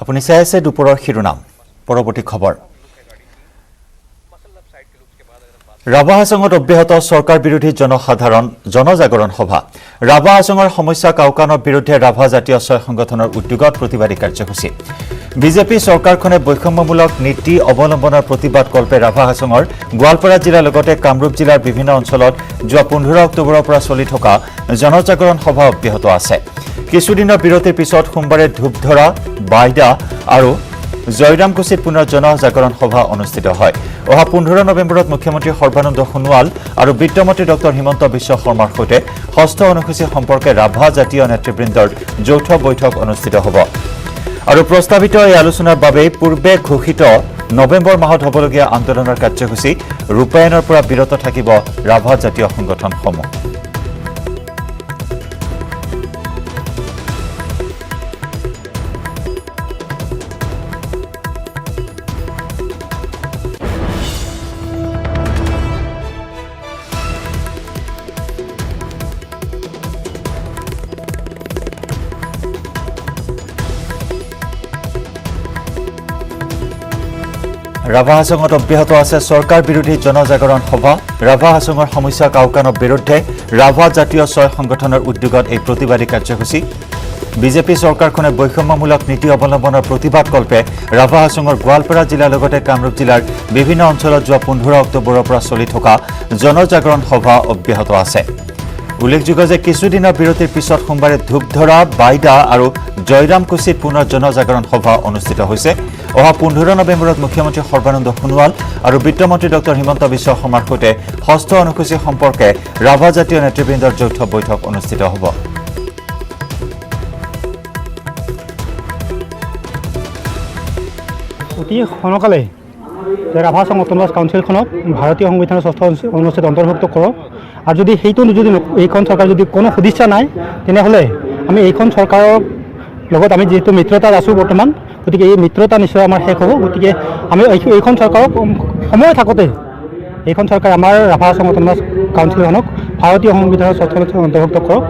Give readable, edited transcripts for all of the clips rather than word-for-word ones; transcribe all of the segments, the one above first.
আপুনি চাই আছে দুপৰৰ শিৰোনাম পৰৱৰ্তী খবৰ ৰাভা হাছঙত অব্যাহত চৰকাৰ বিৰোধী জনজাগৰণ সভা ৰাভা হাছঙৰ সমস্যা কাউকানৰ বিৰুদ্ধে ৰাভা জাতীয় ছয় সংগঠনৰ উদ্যোগত প্ৰতিবাদী কাৰ্যসূচী বিজেপি চৰকাৰখনে বৈষম্যমূলক নীতি অৱলম্বনৰ প্ৰতিবাদ কল্পে ৰাভা হাছঙৰ গোৱালপাৰা জিলাৰ লগতে কামৰূপ জিলাৰ বিভিন্ন অঞ্চলত যোৱা 15 অক্টোবৰৰ পৰা চলি থকা জনজাগৰণ সভা অব্যাহত আছে কিছুদিনৰ বিৰতিৰ পিছত সোমবাৰে ধূপধৰা বাইদা আৰু জয়ৰামকুছিত পুনৰ জনজাগৰণ সভা অনুষ্ঠিত হয় অহা 15 নৱেম্বৰত মুখ্যমন্ত্ৰী সৰ্বানন্দ সোণোৱাল আৰু বিত্তমন্ত্ৰী ডক্টৰ হিমন্ত বিশ্ব শৰ্মাৰ সৈতে ষষ্ঠ অনুসূচী সম্পৰ্কে ৰাভা জাতীয় নেতৃবৃন্দৰ যৌথ বৈঠক অনুষ্ঠিত হ'ব আৰু প্ৰস্তাৱিত এই আলোচনাৰ বাবে পূৰ্বে ঘোষিত নৱেম্বৰ মাহত হ'বলগীয়া আন্দোলনৰ কাৰ্যসূচী ৰূপায়ণৰ পৰা বিৰত থাকিব ৰাভা জাতীয় সংগঠনসমূহ ৰাভা হাছঙত অব্যাহত আছে চৰকাৰ বিৰোধী জনজাগৰণ সভা ৰাভা হাছঙৰ সমস্যা কাউকানৰ বিৰুদ্ধে ৰাভা জাতীয় ছয় সংগঠনৰ উদ্যোগত এই প্ৰতিবাদী কাৰ্যসূচী বিজেপি চৰকাৰখনে বৈষম্যমূলক নীতি অৱলম্বনৰ প্ৰতিবাদ কল্পে ৰাভা হাছঙৰ গোৱালপাৰা জিলাৰ লগতে কামৰূপ জিলাৰ বিভিন্ন অঞ্চলত যোৱা 15 অক্টোবৰৰ পৰা চলি থকা জনজাগৰণ সভা অব্যাহত আছে উল্লেখযোগ্য যে কিছুদিনৰ বিৰতিৰ পিছত সোমবাৰে ধূপধৰা বাইদা আৰু জয়ৰামকুছিত পুনৰ জনজাগৰণ সভা অনুষ্ঠিত হৈছে অহা 15 নৱেম্বৰত মুখ্যমন্ত্ৰী সৰ্বানন্দ সোণোৱাল আৰু বিত্তমন্ত্ৰী ডক্টৰ হিমন্ত বিশ্ব শৰ্মাৰ সৈতে ষষ্ঠ অনুসূচী সম্পৰ্কে ৰাভা জাতীয় নেতৃবৃন্দৰ যৌথ বৈঠক অনুষ্ঠিত হ'ব অতি সোনকালে ৰাভা হাছং অটোনমাছ কাউন্সিলখনক ভাৰতীয় সংবিধানৰ ষষ্ঠ অনুচ্ছেদ অন্তৰ্ভুক্ত কৰক আৰু যদি সেইটো যদি এইখন চৰকাৰ যদি কোনো সদিচ্ছা নাই তেনেহ'লে আমি এইখন চৰকাৰৰ লগত আমি যিহেতু মিত্ৰতাত আছোঁ বৰ্তমান গতিকে এই মিত্ৰতা নিশ্চয় আমাৰ শেষ হ'ব গতিকে আমি এইখন চৰকাৰক সময় থাকোঁতে এইখন চৰকাৰ আমাৰ ৰাভা হাছং অটোনমাছ কাউন্সিলখনক ভাৰতীয় সংবিধানৰ ষষ্ঠ অনুচ্ছেদ অন্তৰ্ভুক্ত কৰক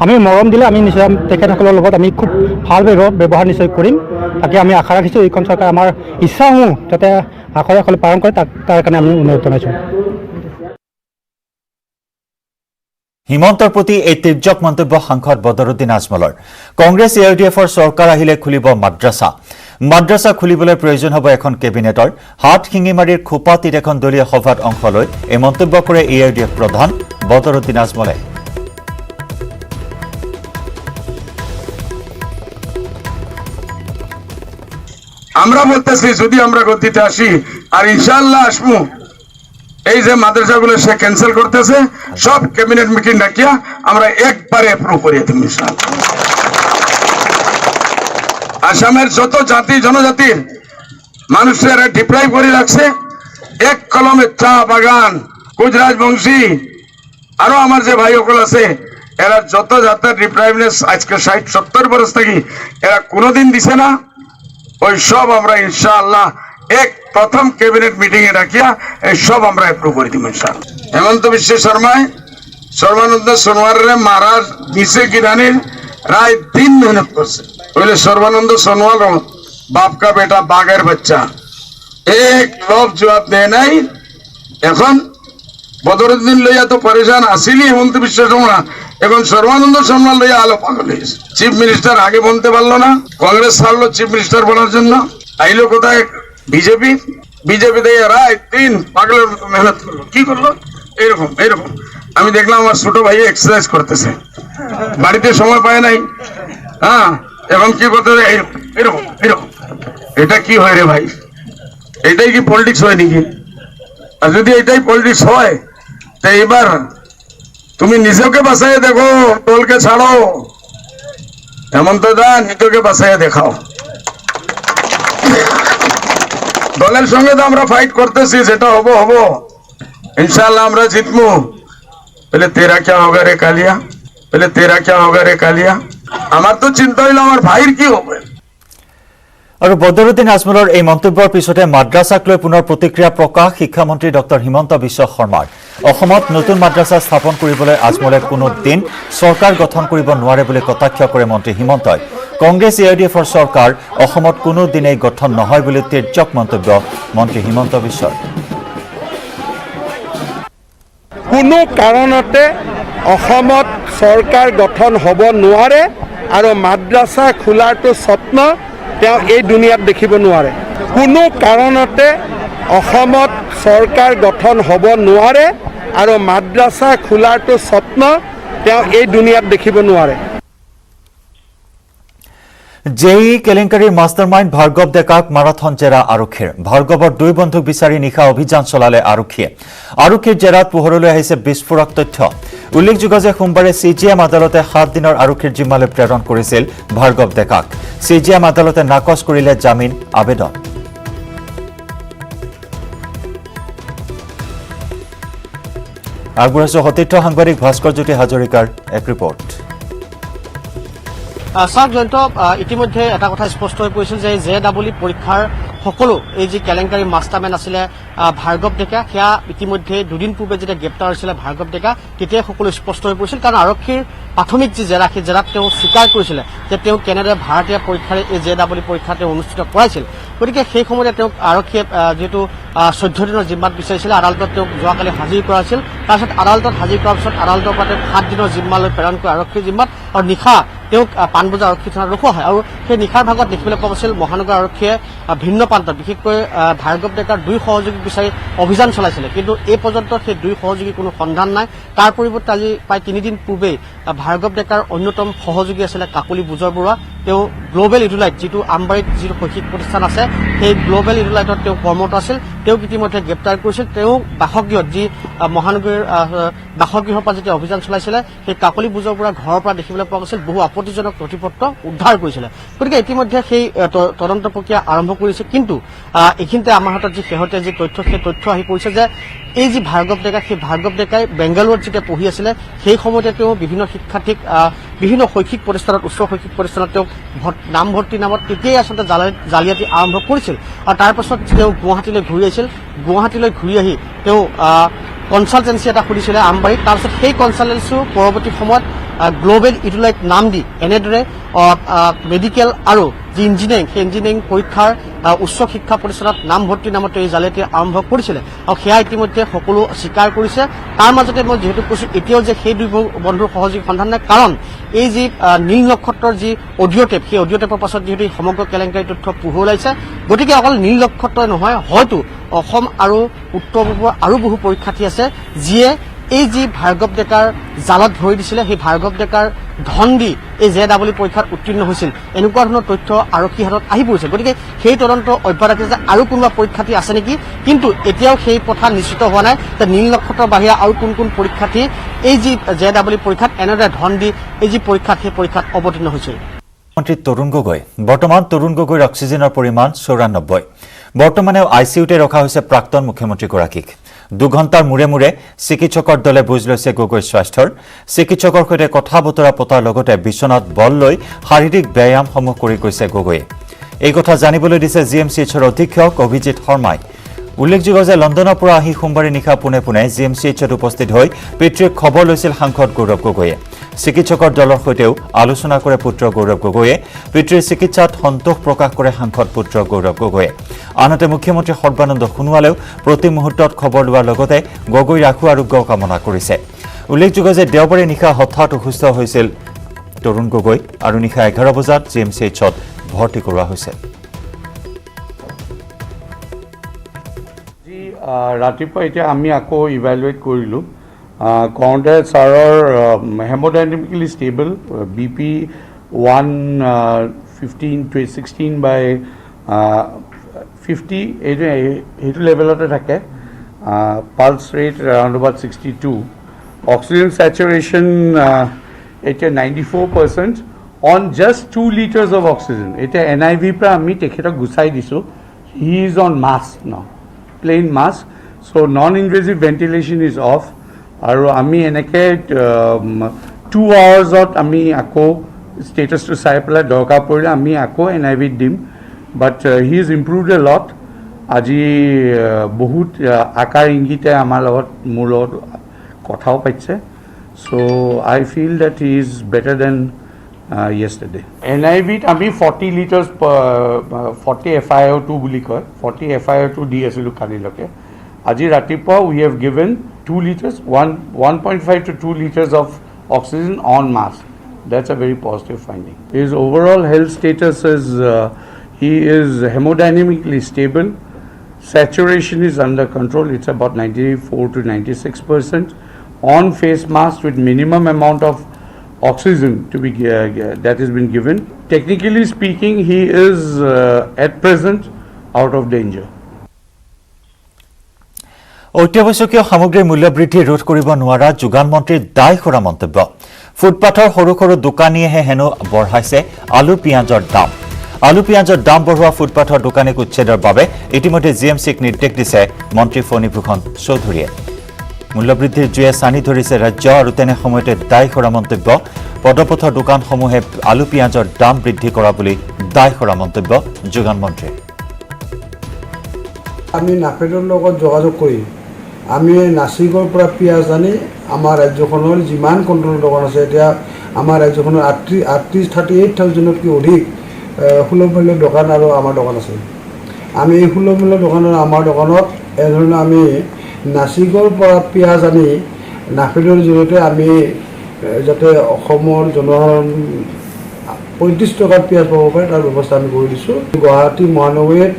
আমি মৰম দিলে আমি নিশ্চয় তেখেতসকলৰ লগত আমি খুব ভাল ব্যৱহাৰ নিশ্চয় কৰিম তাকে আমি আশা ৰাখিছোঁ এইখন চৰকাৰ আমাৰ ইচ্ছাসমূহ যাতে আখৰে আখৰে পালন কৰে তাৰ কাৰণে আমি অনুৰোধ জনাইছোঁ হিমন্তৰ প্ৰতি এই তিৰ্যক মন্তব্য সাংসদ বদৰুদ্দিন আজমলৰ কংগ্ৰেছ এআইডিএফৰ চৰকাৰ আহিলে খুলিব মাদ্ৰাছা খুলিবলৈ প্ৰয়োজন হ'ব এখন কেবিনেটৰ হাত শিঙিমাৰীৰ খোপাটিত এখন দলীয় সভাত অংশ লৈ এই মন্তব্য কৰে এআইডিএফ প্ৰধান বদৰুদ্দিন আজমলে আমরা বলতেছি যদি আমরা গতিতে আসি আর ইনশাআল্লাহ আসবো এই যে মাদ্রাসাগুলো সে ক্যান্সেল করতেছে সব ক্যাবিনেট মিটিং ডাকিয়া আমরা একবারে অ্যাপ্রুভ করিয়ে দেব ইনশাআল্লাহ আসামের যত জাতি জনজাতির মানুষেরা ডিপ্রাইভ করে রাখছে এক কলমে চা বাগান গুজরাজ বংশী আরো আমার যে ভাই সকল আছে এরা যত জাতের ডিপ্রাইভনেস আজকে 60-70 বছর থেকে এরা কোনোদিন দিছে না ওই সব আমরা ইনশাআল্লাহ এক প্রথম ক্যাবিনেট মিটিং এ রাখিয়া এই সব আমরা অ্যাপ্রুভ করে দিব ইনশাআল্লাহ হেমন্ত বিশ্ব শর্মায় সর্বানন্দ সোনোয়ালের মারা নিচে গিরানির রায় 3 মেহনত করছে বলে সর্বানন্দ সোনোয়াল বাপ কা বেটা বাঘের বাচ্চা এক লোভ জবাব দেয় নাই এখন বদরুদ্দিন লইয়া তো পরেশান আসিলি হেমন্ত বিশ্ব শর্মা এখন সর্বানন্দ সোনোয়াল লইয়া আলো পাগল হয়েছে চিফ মিনিস্টার আগে বলতে পারলো না কংগ্রেস ছাড়লো চিফ মিনিস্টার বলার জন্য আইলো কোথায় বিজেপি দিয়ে রায় 3 পাগলের মতো মেহনত করলো কি করলো এরকম আমি দেখলাম আমার ছোট ভাই এক্সারসাইজ করতেছে বাড়িতে সময় পায় নাই হ্যাঁ এখন কি করতে এরকম এটা কি হয় রে ভাই এটাই কি পলিটিক্স হয় নাকি আর যদি এটাই পলিটিক্স হয় তো এবার তুমি নিজেকে বাঁচাইয়ে দেখো দলকে ছাড়ো হেমন্ত দা নিজেকে বাঁচাইয়ে দেখাও দলের সঙ্গে তো আমরা ফাইট করতেছি যেটা হবো ইনশাআল্লাহ আমরা জিতবো পহলে তেরা क्या होगा रे कालिया আমার তো চিন্তা হইলো আমার ভাইয়ের কি হবে আৰু বদৰুদ্দিন আজমলৰ এই মন্তব্যৰ পিছতে মাদ্ৰাছাক লৈ পুনৰ প্ৰতিক্ৰিয়া প্ৰকাশ শিক্ষামন্ত্ৰী ডক্টৰ হিমন্ত বিশ্ব শৰ্মাৰ অসমত নতুন মাদ্ৰাছা স্থাপন কৰিবলৈ আজমলে কোনো দিন চৰকাৰ গঠন কৰিব নোৱাৰে বুলি কটাক্ষ কৰে মন্ত্ৰী হিমন্তই কংগ্ৰেছ AIDFৰ চৰকাৰ অসমত কোনো দিনেই গঠন নহয় বুলি তিৰ্যক মন্তব্য মন্ত্ৰী হিমন্ত বিশ্বৰ। কোনো কাৰণতে অসমত চৰকাৰ গঠন হ'ব নোৱাৰে আৰু মাদ্ৰাছা খোলাৰটো স্বপ্ন তেওঁ এই দুনিয়াত দেখিব নোৱাৰে। কোনো কাৰণতে অসমত চৰকাৰ গঠন হ'ব নোৱাৰে আৰু মাদ্ৰাছা খোলাৰটো স্বপ্ন তেওঁ এই দুনিয়াত দেখিব নোৱাৰে। জেই কেলেংকাৰীৰ মাষ্টাৰমাইণ্ড ভাৰ্গৱ ডেকাক মাৰাথন জেৰা আৰক্ষীৰ। ভাৰ্গৱৰ 2 বন্ধুক বিচাৰি নিশা অভিযান চলালে আৰক্ষীয়ে। আৰক্ষীৰ জেৰাত পোহৰলৈ আহিছে বিস্ফোৰক তথ্য। উল্লেখযোগ্য যে সোমবাৰে CGM আদালতে 7 দিনৰ আৰক্ষীৰ জিম্মালৈ প্ৰেৰণ কৰিছিল ভাৰ্গৱ ডেকাক। CGM আদালতে নাকচ কৰিলে জামিন আবেদন। আগবঢ়াইছো সতীৰ্থ সাংবাদিক ভাস্কৰ জ্যোতি হাজৰিকাৰ এক ৰিপৰ্ট। চাওক জয়ন্ত, ইতিমধ্যে এটা কথা স্পষ্ট হৈ পৰিছিল যে JEE পৰীক্ষাৰ সকলো এই যি কেলেংকাৰী মাষ্টাৰমেন আছিলে ভাৰ্গৱ ডেকা, সেয়া ইতিমধ্যে 2 দিন পূৰ্বে যেতিয়া গ্ৰেপ্তাৰ হৈছিলে ভাৰ্গৱ ডেকা, তেতিয়াই সকলো স্পষ্ট হৈ পৰিছিল। কাৰণ আৰক্ষীৰ প্ৰাথমিক যি জেৰা, সেই জেৰাত তেওঁ স্বীকাৰ কৰিছিলে যে তেওঁ কেনেদৰে ভাৰতীয় পৰীক্ষাৰে এই JEE পৰীক্ষা তেওঁ অনুষ্ঠিত কৰাইছিল। গতিকে সেই সময়তে তেওঁক আৰক্ষীয়ে যিহেতু 14 দিনৰ জিম্মাত বিচাৰিছিলে, আদালতত তেওঁক যোৱাকালি হাজিৰ কৰা হৈছিল। তাৰপিছত আদালতত হাজিৰ কৰাৰ পিছত আদালতৰ পৰা তেওঁক 7 দিনৰ জিম্মালৈ প্ৰেৰণ কৰে আৰক্ষীৰ জিম্মাত, আৰু নিশা তেওঁক পাণবজাৰ আৰক্ষী থানাত ৰখোৱা হয়। আৰু সেই নিশাৰ ভাগত দেখিবলৈ পোৱা গৈছিল মহানগৰ আৰক্ষীয়ে ভিন্ন প্ৰান্তত বিশেষকৈ ভাৰ্গৱ ডেকাৰ 2 সহযোগীক বিচাৰি অভিযান চলাইছিলে, কিন্তু এই পৰ্যন্ত সেই 2 সহযোগীৰ কোনো সন্ধান নাই। তাৰ পৰিৱৰ্তে আজি প্ৰায় 3 দিন পূৰ্বেই ভাৰ্গৱ ডেকাৰ অন্যতম সহযোগী আছিলে কাকলি বুজৰ বৰুৱা। তেওঁ গ্ল'বেল ইডুলাইট, যিটো আমবাৰীত যিটো শৈক্ষিক প্ৰতিষ্ঠান আছে, সেই গ্ল'বেল ইডুলাইটত তেওঁ কৰ্মৰত আছিল। তেওঁক ইতিমধ্যে গ্ৰেপ্তাৰ কৰিছিল। তেওঁ বাসগৃহত, যি মহানগৰীৰ বাসগৃহৰ পৰা যেতিয়া অভিযান চলাইছিলে, সেই কাকলি বুজৰ বৰুৱাৰ ঘৰৰ পৰা দেখিবলৈ পোৱা গৈছিল বহু আপত্তিজনক নথিপত্ৰ উদ্ধাৰ কৰিছিলে। গতিকে ইতিমধ্যে সেই তদন্ত প্ৰক্ৰিয়া আৰম্ভ কৰিছে। কিন্তু এইখিনিতে আমাৰ হাতত যি শেহতীয়া যি তথ্য, সেই তথ্য আহি পৰিছে যে এই যি ভাৰ্গৱ ডেকা, সেই ভাৰ্গৱ ডেকাই বেংগালুৰুত যেতিয়া পঢ়ি আছিলে, সেই সময়তে তেওঁ বিভিন্ন শিক্ষাৰ্থীক বিভিন্ন শৈক্ষিক প্ৰতিষ্ঠানত, উচ্চ শৈক্ষিক প্ৰতিষ্ঠানত তেওঁক নামভৰ্তি নামত তেতিয়াই আচলতে জালিয়াতি আৰম্ভ কৰিছিল। আৰু তাৰ পাছত তেওঁ গুৱাহাটীলৈ ঘূৰি আহিছিল। গুৱাহাটীলৈ ঘূৰি আহি তেওঁ কনচালটেঞ্চি এটা খুলিছিলে আমবাৰীত। তাৰপিছত সেই কনচালটেঞ্চিও পৰৱৰ্তী সময়ত গ্ল'বেল ইডুলাইট নাম দি এনেদৰে মেডিকেল আৰু যি ইঞ্জিনিয়াৰিং, সেই ইঞ্জিনিয়াৰিং পৰীক্ষাৰ উচ্চ শিক্ষা প্ৰতিষ্ঠানত নামভৰ্তি নামত এই জালিয়াতি আৰম্ভ কৰিছিলে। আৰু সেয়া ইতিমধ্যে সকলো স্বীকাৰ কৰিছে। তাৰ মাজতে মই যিহেতু কৈছো, এতিয়াও যে সেই 2 বন্ধুৰ সহযোগী সন্ধান নাই, কাৰণ এই যি নীল নক্ষত্ৰৰ যি অডিঅ' টেপ, সেই অডিঅ' টেপৰ পাছত যিহেতু সমগ্ৰ কেলেংকাৰী তথ্য পোহৰ ওলাইছে। গতিকে অকল নীল নক্ষত্ৰই নহয়, হয়তো অসম আৰু উত্তৰ পূবৰ আৰু বহু পৰীক্ষাৰ্থী আছে যিয়ে এই যি ভাৰ্গৱ ডেকাৰ জালত ভৰি দিছিলে, সেই ভাৰ্গৱ ডেকাৰ ধন দি এই JEE পৰীক্ষাত উত্তীৰ্ণ হৈছিল, এনেকুৱা ধৰণৰ তথ্য আৰক্ষীৰ হাতত আহি পৰিছে। গতিকে সেই তদন্ত অব্যাহত ৰাখিছে যে আৰু কোনোবা পৰীক্ষাৰ্থী আছে নেকি, কিন্তু এতিয়াও সেই কথা নিশ্চিত হোৱা নাই যে নীল নক্ষত্ৰৰ বাহিৰে আৰু কোন কোন পৰীক্ষাৰ্থী এই যি JEE পৰীক্ষাত এনেদৰে ধন দি এই যি পৰীক্ষাত, সেই পৰীক্ষাত অৱতীৰ্ণ হৈছিল। মন্ত্ৰী তৰুণ গগৈ। বৰ্তমান তৰুণ গগৈৰ অক্সিজেনৰ পৰিমাণ 94। বৰ্তমানে ICUতে ৰখা হৈছে প্ৰাক্তন মুখ্যমন্ত্ৰীগৰাকীক। 2 ঘণ্টাৰ মূৰে মূৰে চিকিৎসকৰ দলে বুজ লৈছে গগৈৰ স্বাস্থ্যৰ। চিকিৎসকৰ সৈতে কথা বতৰা পতাৰ লগতে বিচনাত বল লৈ শাৰীৰিক ব্যায়ামসমূহ কৰি গৈছে গগৈয়ে। এই কথা জানিবলৈ দিছে GMCHৰ অধীক্ষক অভিজিৎ শৰ্মাই। উল্লেখযোগ্য যে লণ্ডনৰ পৰা আহি সোমবাৰে নিশা পোনে পোনে GMCHত উপস্থিত হৈ পিতৃৰ খবৰ লৈছিল সাংসদ গৌৰৱ গগৈয়ে। চিকিৎসকৰ দলৰ সৈতেও আলোচনা কৰে পুত্ৰ গৌৰৱ গগৈয়ে। পিতৃৰ চিকিৎসাত সন্তোষ প্ৰকাশ কৰে সাংসদ পুত্ৰ গৌৰৱ গগৈয়ে। আনহাতে মুখ্যমন্ত্ৰী সৰ্বানন্দ সোণোৱালেও প্ৰতি মুহূৰ্তত খবৰ লোৱাৰ লগতে গগৈৰ আশু আৰোগ্য কামনা কৰিছে। উল্লেখযোগ্য যে দেওবাৰে নিশা হঠাৎ অসুস্থ হৈছিল তৰুণ গগৈ আৰু নিশা 11 বজাত GMCHত ভৰ্তি কৰোৱা হৈছিল। ৰাতিপুৱা এতিয়া আমি আকৌ ইভেলুৱেট কৰিলোঁ। কৰোঁতে ছাৰৰ হেম'ডাইনামিকেলি ষ্টেবল, BP 115/16/50 সেইটো লেভেলতে থাকে। Pulse rate around about 62। Oxygen saturation এতিয়া 94% on just 2 liters of oxygen. এতিয়া NIV পৰা আমি তেখেতক গুচাই দিছোঁ। He is on mask now, plain mask. So' non invasive ventilation is off. আৰু আমি এনেকৈ 2 hours আমি আকৌ ষ্টেটাছটো চাই পেলাই দৰকাৰ পৰিলে আমি আকৌ NIVত দিম। But he is improved a lot. আজি বহুত আকাৰ ইংগিতে মোৰ লগত কথাও পাতিছে। So' I feel that he is better than yesterday. NIV আমি 40 liters per 40 FiO2 বুলি কয় 40 FiO2 দি আছিলোঁ কালিলৈকে আজি ৰাতিপুৱা we have given 2 liters 1.5 to 2 liters of oxygen en masse. That's a very positive finding. His overall health status is he is hemodynamically stable. Saturation is under control. It's about 94 to 96%. On face mask with minimum amount of oxygen to be that has been given. Technically speaking, he is at present out of danger. অত্যাৱশ্যকীয় সামগ্ৰীৰ মূল্য বৃদ্ধি ৰোধ কৰিব নোৱাৰা যোগান মন্ত্ৰীৰ দায় কৰা মন্তব্য ফুটপাথৰ সৰু সৰু দোকানীয়েহে হেনো বঢ়াইছে আলু পিঁয়াজৰ দাম আলু পিঁয়াজৰ দাম বঢ়োৱা ফুটপাথৰ দোকানীক উচ্ছেদৰ বাবে ইতিমধ্যে জিএমচিক নিৰ্দেশ দিছে মন্ত্ৰী ফণীভূষণ চৌধুৰীয়ে মূল্যবৃদ্ধিৰ জুয়ে চানি ধৰিছে ৰাজ্য আৰু তেনে সময়তে দায় কৰা মন্তব্য পদপথৰ দোকানসমূহে আলু পিঁয়াজৰ দাম বৃদ্ধি কৰা বুলি দায় কৰা মন্তব্য যোগান মন্ত্ৰী আমি নাফেডৰ লগত যোগাযোগ কৰি আমি নাচিকৰ পৰা পিঁয়াজ আনি আমাৰ ৰাজ্যখনৰ যিমান কণ্ট্ৰল দোকান আছে এতিয়া আমাৰ ৰাজ্যখনৰ 38,000তকৈ অধিক সুলভ মূল্যৰ দোকান আৰু আমাৰ দোকান আছে আমি এই সুলভ মূল্যৰ দোকানৰ আমাৰ দোকানত এধৰণে আমি নাচিকৰ পৰা পিঁয়াজ আনি নাফেডৰ জৰিয়তে আমি যাতে অসমৰ জনসাধাৰণ 35 টকাৰ পিঁয়াজ পাব পাৰে তাৰ ব্যৱস্থা আমি কৰি দিছোঁ গুৱাহাটী মহানগৰীত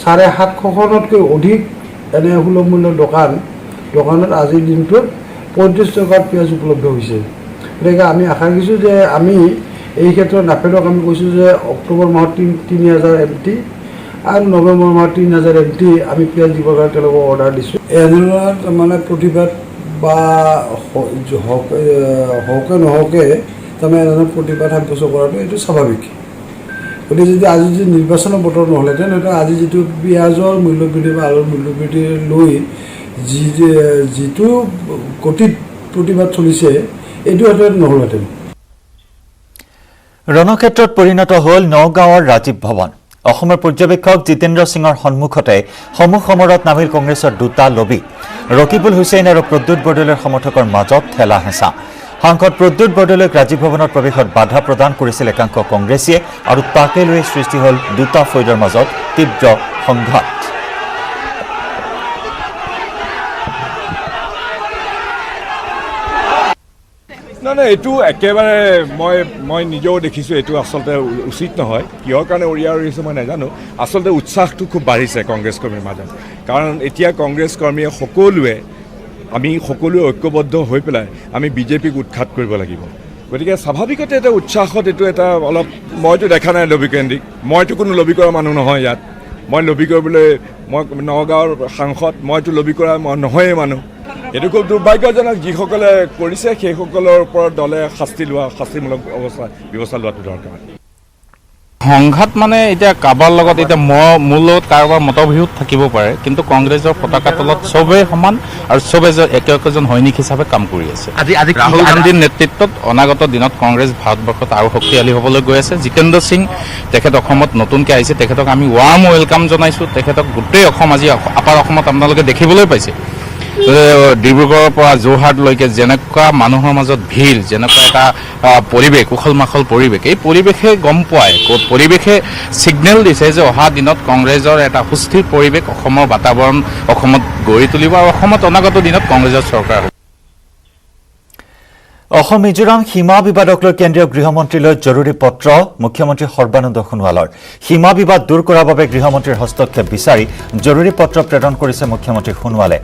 750খনতকৈ অধিক এনে সুলভ মূল্যৰ দোকানত আজিৰ দিনটোত 35 টকাৰ পিঁয়াজ উপলব্ধ হৈছে গতিকে আমি আশা কৰিছোঁ যে আমি এই ক্ষেত্ৰত নাফেডক আমি কৈছোঁ যে অক্টোবৰ মাহত 3000 MT আৰু নৱেম্বৰ মাহত 3000 MT আমি পিঁয়াজ দিবৰ কাৰণে তেওঁলোকক অৰ্ডাৰ দিছোঁ এনেধৰণৰ মানে প্ৰতিবাদ বা হওকে নহওকে তাৰমানে এনেধৰণৰ প্ৰতিবাদ সাব্যস্ত কৰাটো এইটো স্বাভাৱিক গতিকে যদি আজি যদি নিৰ্বাচনৰ বতৰ নহ'লেহেঁতেন হয়তো আজি যিটো পিঁয়াজৰ মূল্যবৃদ্ধি বা আলুৰ মূল্যবৃদ্ধি লৈ যিটো গতিত প্ৰতিবাদ চলিছে এইটো হয়তো নহ'লহেঁতেন ৰণক্ষেত্ৰত পৰিণত হ'ল নগাঁৱৰ ৰাজীৱ ভৱন অসমৰ পৰ্যবেক্ষক জিতেন্দ্ৰ সিঙৰ সন্মুখতে সমূহ সমৰত নামিল কংগ্ৰেছৰ দুটা লবি ৰকিবুল হুছেইন আৰু প্ৰদ্যুৎ বৰদলৈৰ সমৰ্থকৰ মাজত ঠেলা হেঁচা সাংসদ প্ৰদ্যুৎ বৰদলৈক ৰাজীৱ ভৱনত প্ৰৱেশত বাধা প্ৰদান কৰিছিল একাংশ কংগ্ৰেছীয়ে আৰু তাকে লৈ সৃষ্টি হ'ল দুটা ফৈদৰ মাজত তীব্ৰ সংঘাত না এইটো একেবাৰে মই নিজেও দেখিছোঁ এইটো আচলতে উচিত নহয় কিহৰ কাৰণে উৰিয়া উৰিছে মই নাজানো আচলতে উৎসাহটো খুব বাঢ়িছে কংগ্ৰেছ কৰ্মীৰ মাজত কাৰণ এতিয়া কংগ্ৰেছ কৰ্মীয়ে আমি সকলোৱে ঐক্যবদ্ধ হৈ পেলাই আমি বিজেপিক উৎখাত কৰিব লাগিব গতিকে স্বাভাৱিকতে এটা উৎসাহত এইটো এটা অলপ মইতো দেখা নাই লবিকেন্দ্ৰিক মইতো কোনো লবি কৰা মানুহ নহয় ইয়াত মই লবি কৰিবলৈ মই নগাঁৱৰ সাংসদ মইতো লবি কৰা নহয়েই মানুহ এইটো খুব দুৰ্ভাগ্যজনক যিসকলে কৰিছে সেইসকলৰ ওপৰত দলে শাস্তিমূলক ব্যৱস্থা লোৱাটো দৰকাৰ সংঘাত মানে এতিয়া কাৰোবাৰ লগত এতিয়া মোৰ লগত কাৰোবাৰ মতবিৰোধ থাকিব পাৰে কিন্তু কংগ্ৰেছৰ পতাকা তলত চবেই সমান আৰু চবে একজন সৈনিক হিচাপে কাম কৰি আছে ৰাহুল গান্ধীৰ নেতৃত্বত অনাগত দিনত কংগ্ৰেছ ভাৰতবৰ্ষত আৰু শক্তিশালী হ'বলৈ গৈ আছে জিতেন্দ্ৰ সিং তেখেত অসমত নতুনকৈ আহিছে তেখেতক আমি ৱাৰ্ম ৱেলকাম জনাইছোঁ তেখেতক গোটেই অসম আজি আপাৰ অসমত আপোনালোকে দেখিবলৈ পাইছে ডিব্ৰুগড়ৰ পৰা যোৰহাটলৈকে যেনেকুৱা মানুহৰ মাজত ভিৰ যেনেকুৱা এটা পৰিৱেশ উখল মাখল পৰিৱেশ এই পৰিৱেশে গম পোৱায় পৰিৱেশে ছিগনেল দিছে যে অহা দিনত কংগ্ৰেছৰ এটা সুস্থিৰ পৰিৱেশ অসমৰ বাতাবৰণ অসমত গঢ়ি তুলিব আৰু অসমত অনাগত দিনত কংগ্ৰেছৰ চৰকাৰ হ'ব অসম মিজোৰাম সীমা বিবাদক লৈ কেন্দ্ৰীয় গৃহমন্ত্ৰীলৈ জৰুৰী পত্ৰ মুখ্যমন্ত্ৰী সৰ্বানন্দ সোণোৱালৰ সীমা বিবাদ দূৰ কৰাৰ বাবে গৃহমন্ত্ৰীৰ হস্তক্ষেপ বিচাৰি জৰুৰী পত্ৰ প্ৰেৰণ কৰিছে মুখ্যমন্ত্ৰী সোণোৱালে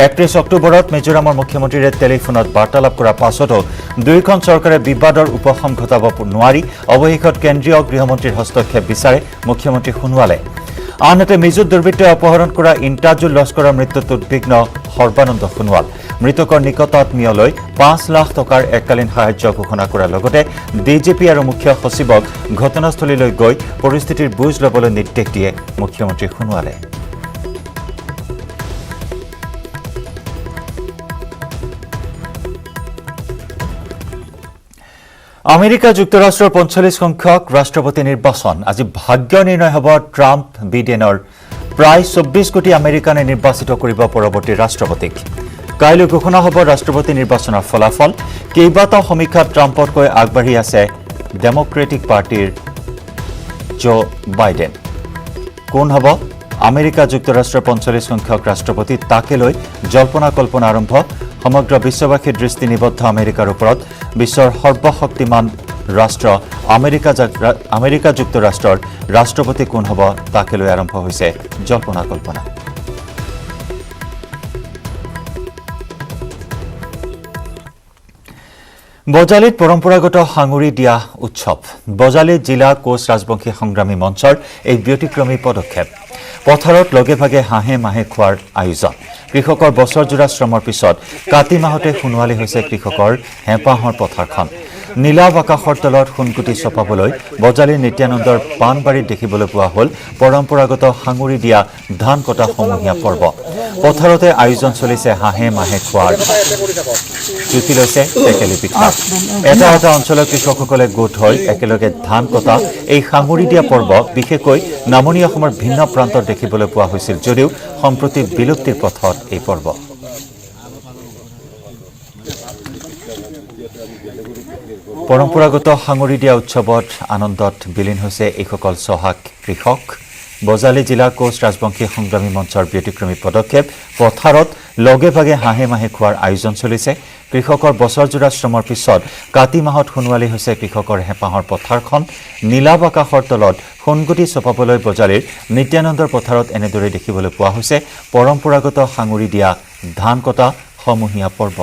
31 অক্টোবৰত মিজোৰামৰ মুখ্যমন্ত্ৰীৰে টেলিফোনত বাৰ্তালাপ কৰাৰ পাছতো দুয়োখন চৰকাৰে বিবাদৰ উপশম ঘটাব নোৱাৰি অৱশেষত কেন্দ্ৰীয় গৃহমন্ত্ৰীৰ হস্তক্ষেপ বিচাৰে মুখ্যমন্ত্ৰী সোণোৱালে আনহাতে মিজোত দুৰ্বৃত্তই অপহৰণ কৰা ইন্টাজুল লস্কৰৰ মৃত্যুত উদ্বিগ্ন সৰ্বানন্দ সোণোৱাল মৃতকৰ নিকটাত্মীয়লৈ 5 লাখ টকাৰ এককালীন সাহায্য ঘোষণা কৰাৰ লগতে ডিজিপি আৰু মুখ্য সচিবক ঘটনাস্থলীলৈ গৈ পৰিস্থিতিৰ বুজ ল'বলৈ নিৰ্দেশ দিয়ে মুখ্যমন্ত্ৰী সোণোৱালে আমেৰিকা যুক্তৰাষ্ট্ৰৰ 45 সংখ্যক ৰাষ্ট্ৰপতি নিৰ্বাচন আজি ভাগ্য নিৰ্ণয় হ'ব ট্ৰাম্প বিডেনৰ প্ৰায় 24 কোটি আমেৰিকানে নিৰ্বাচিত কৰিব পৰৱৰ্তী ৰাষ্ট্ৰপতিক কাইলৈ ঘোষণা হ'ব ৰাষ্ট্ৰপতি নিৰ্বাচনৰ ফলাফল কেইবাটাও সমীক্ষাত ট্ৰাম্পতকৈ আগবাঢ়ি আছে ডেমক্ৰেটিক পাৰ্টিৰ জো বাইডেন। কোন হ'ব আমেৰিকা যুক্তৰাষ্ট্ৰৰ ৪৫ সংখ্যক ৰাষ্ট্ৰপতি তাকে লৈ জল্পনা কল্পনা আৰম্ভ। সমগ্ৰ বিশ্ববাসীৰ দৃষ্টি নিবদ্ধ আমেৰিকাৰ ওপৰত। বিশ্বৰ সৰ্বশক্তিমান ৰাষ্ট্ৰ আমেৰিকা যুক্তৰাষ্ট্ৰৰ ৰাষ্ট্ৰপতি কোন হ'ব তাকে লৈ আৰম্ভ হৈছে জল্পনা কল্পনা। বজালীত পৰম্পৰাগত সাঙুৰি দিয়া উৎসৱ। বজালী জিলা কোচ ৰাজবংশী সংগ্ৰামী মঞ্চৰ এই ব্যতিক্ৰমী পদক্ষেপ। পথাৰত লগে ভাগে হাঁহে মাহে খোৱাৰ আয়োজন। কৃষকৰ বছৰজোৰা শ্ৰমৰ পিছত কাতি মাহতে সোণোৱালী হৈছে কৃষকৰ হেঁপাহৰ পথাৰখন। নীলাভ আকাশৰ তলত সোণকুটি চপাবলৈ বজালীৰ নিত্যানন্দৰ পাণবাৰীত দেখিবলৈ পোৱা হ'ল পৰম্পৰাগত সাঙুৰি দিয়া ধান কটা সমূহীয়া পৰ্ব। পথাৰতে আয়োজন চলিছে হাঁহে মাহে খোৱাৰ। জুতি লৈছে টেকেলি পিঠা। এটা এটা অঞ্চলৰ কৃষকসকলে গোট হৈ একেলগে ধান কটা এই সাঙুৰি দিয়া পৰ্ব বিশেষকৈ নামনি অসমৰ ভিন্ন প্ৰান্তত দেখিবলৈ পোৱা হৈছিল যদিও সম্প্ৰতি বিলুপ্তিৰ পথত এই পৰ্ব। পৰম্পৰাগত সাঙুৰি দিয়া উৎসৱত আনন্দত বিলীন হৈছে এইসকল চহাক কৃষক। বজালী জিলা কোচ ৰাজবংশী সংগ্ৰামী মঞ্চৰ ব্যতিক্ৰমী পদক্ষেপ। পথাৰত লগে ভাগে হাঁহে মাহে খোৱাৰ আয়োজন চলিছে। কৃষকৰ বছৰজোৰা শ্ৰমৰ পিছত কাতি মাহত সোণোৱালী হৈছে কৃষকৰ হেঁপাহৰ পথাৰখন। নীলাভ আকাশৰ তলত সোণগুটি চপাবলৈ বজালীৰ নিত্যানন্দৰ পথাৰত এনেদৰে দেখিবলৈ পোৱা হৈছে পৰম্পৰাগত সাঙুৰি দিয়া ধান কটা সমূহীয়া পৰ্ব।